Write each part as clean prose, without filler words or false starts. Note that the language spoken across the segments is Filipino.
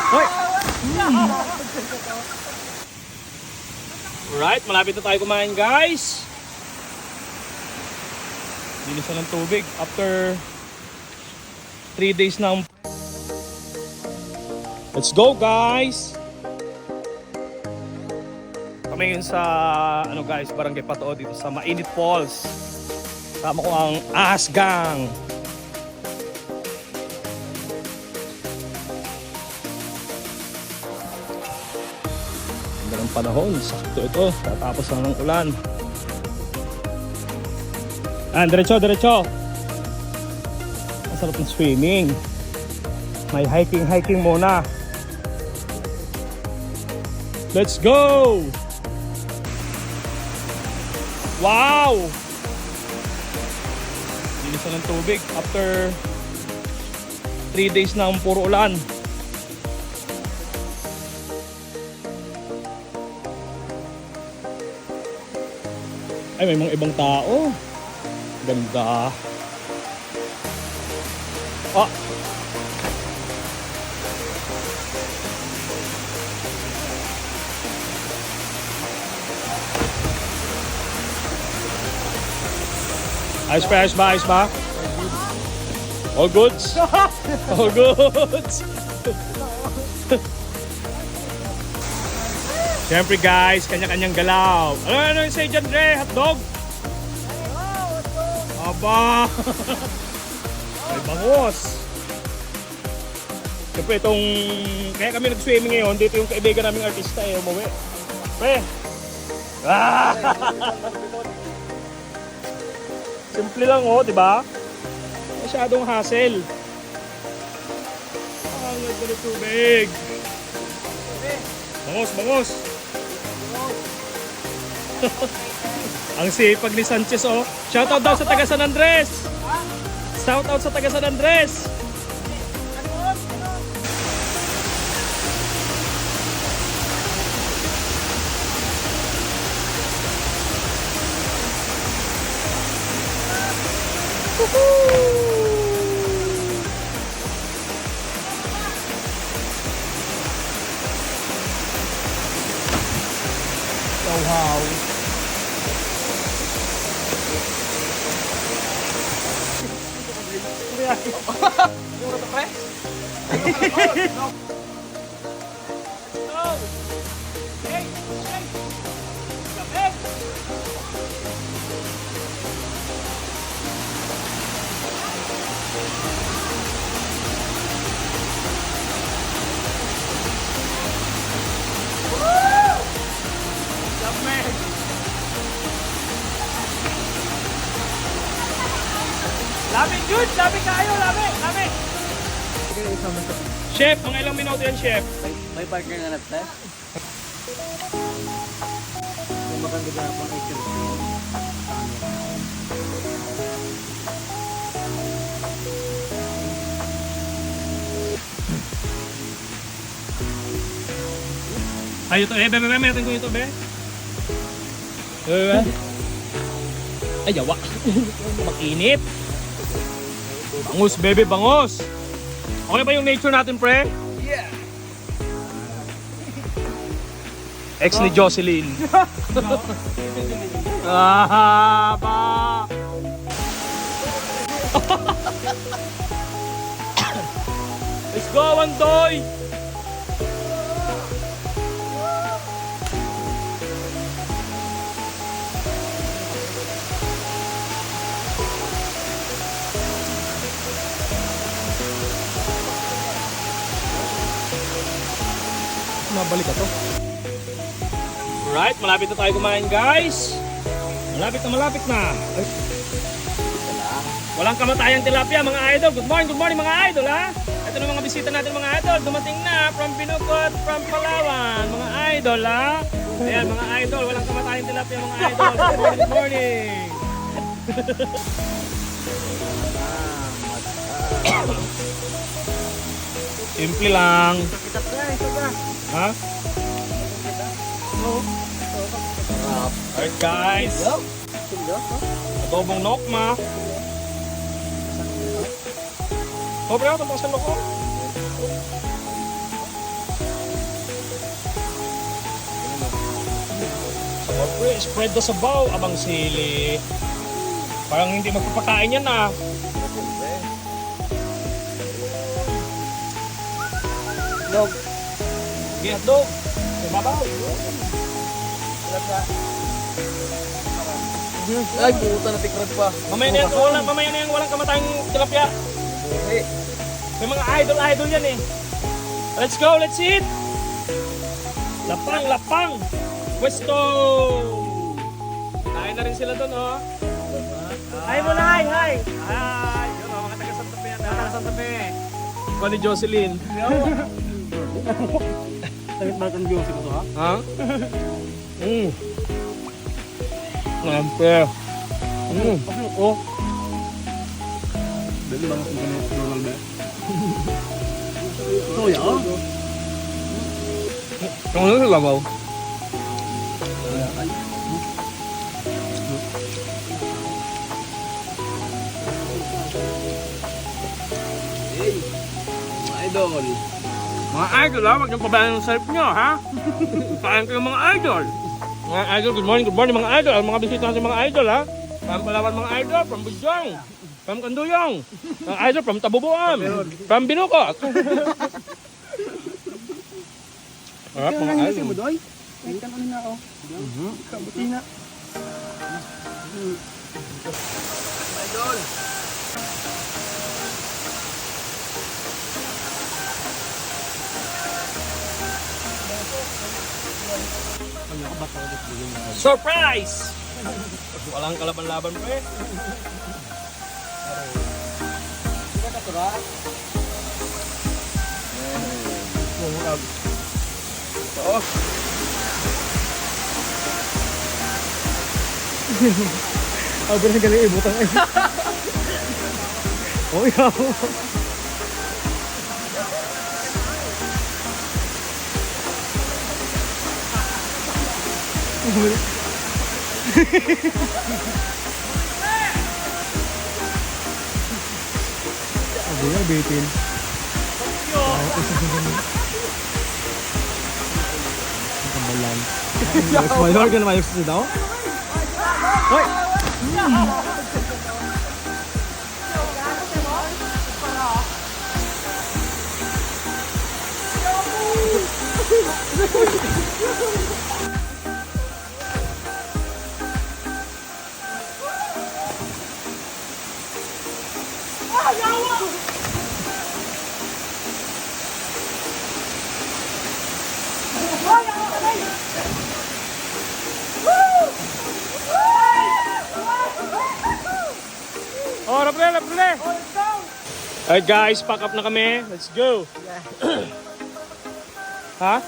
Hoy! Alright, malapit na tayo kumain guys. Linisan ng tubig after 3 days na. Let's go guys! Kami ngayon sa ano guys, Barangay Patoo dito sa Mainit Falls. Kasama ko ang Ahas Gang. Ganda ng panahon, sakto ito. Tatapos lang ng ulan. Diretso. Masarap ng swimming. May hiking muna. Let's go! Wow! Linisan ng tubig after 3 days na puro ulan. Ay, may mga ibang tao. Ganda. Ah! Ayos ba? All goods? All goods? Siyempre guys, kanya-kanyang galaw. Ano yung say dyan, Dre? Hotdog? Aba! May bangos. Siyempre itong... Kaya kami nag-swimming ngayon. Dito yung kaibigan naming artista umuwi. Pre! Ah! Simple lang di ba? Masyadong hassle. Ang ganda ng tubig. Bangos. Ang sipag ni Sanchez Shoutout daw sa taga San Andres. Shoutout sa taga San Andres. Wow. Yung rata pre? Lamig yun! Lamig kayo! Lamig! Chef, mga ilang minuto yan, Chef? May partner na natin. May maganda na pang ito. Ay, ito. Meron ko ito, be. Ay, yawa. Makinit. Bangus, bebe, bangus. Okay ba yung nature natin, pre? Yeah! Ex ni Jocelyn. Ah, ba. Let's go, Wandoy! Mabalik ka to. Alright, malapit na tayo kumain guys. Malapit na. Ay. Walang kamatayang tilapia mga idol. Good morning mga idol ha. Ito na mga bisita natin mga idol. Dumating na from Binukot, from Palawan mga idol ha. Ayan mga idol, walang kamatayang tilapia mga idol. Good morning. Simple lang. Ha? Alright guys. Adobong nokma. Pre, ito pa sa loko. Uy, spread the sabaw, abang sili. Parang hindi magpapakain yan ah. Log. Sige, hotdog. May babaw. Ay, puta na tikrag pa. Mamaya na yan, walang kamatayang tilapia. Hey. May mga idol yan eh. Let's go, let's eat! Lapang! Pwesto! Kain na rin sila doon, oh. Hi muna, hi! Hi! Yun, oh, mga taga Santa Fe yan. Taga Santa Fe. Ikaw ni Jocelyn. Sakit ba itong Diyos ko to, ha? Ha? Nampe. Oh. Dali lang kung ganito normal ba? Ito ya, oh. Ano sa labaw? Hey. Mga idol. Mga idol ha, huwag niyong pabayaan ng self niyo ha. Kain kayo mga idol. Mga idol, good morning mga idol. Ang mga bisita natin mga idol ha. From Palawan mga idol, from Bujong, from Kanduyong. Mga idol from Tabubuan, from Binukot. Harap mga idol. mo, Doy? Ay, kanon na ako. Kabuti na. Idol. Surprise! Walang kalaban-laban pre. Di ba natura? Oo. Ako na galing ibutang ay. Oh, yaw. Sabi nga, bitin. Ang kamalan. Mayor ka na mayos na daw? Hoy! Oh, rapre! Alright guys, pack up na kami. Let's go. Ha?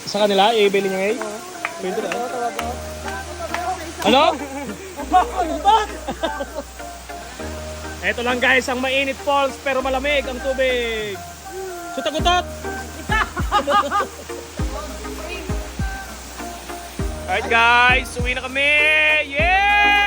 Sa kanila, i-ibili niya ngayon? Pwede na. Ano? Ito lang guys, ang mainit falls pero malamig ang tubig. Sutagutot! Alright guys, uwi na kami! Yeah!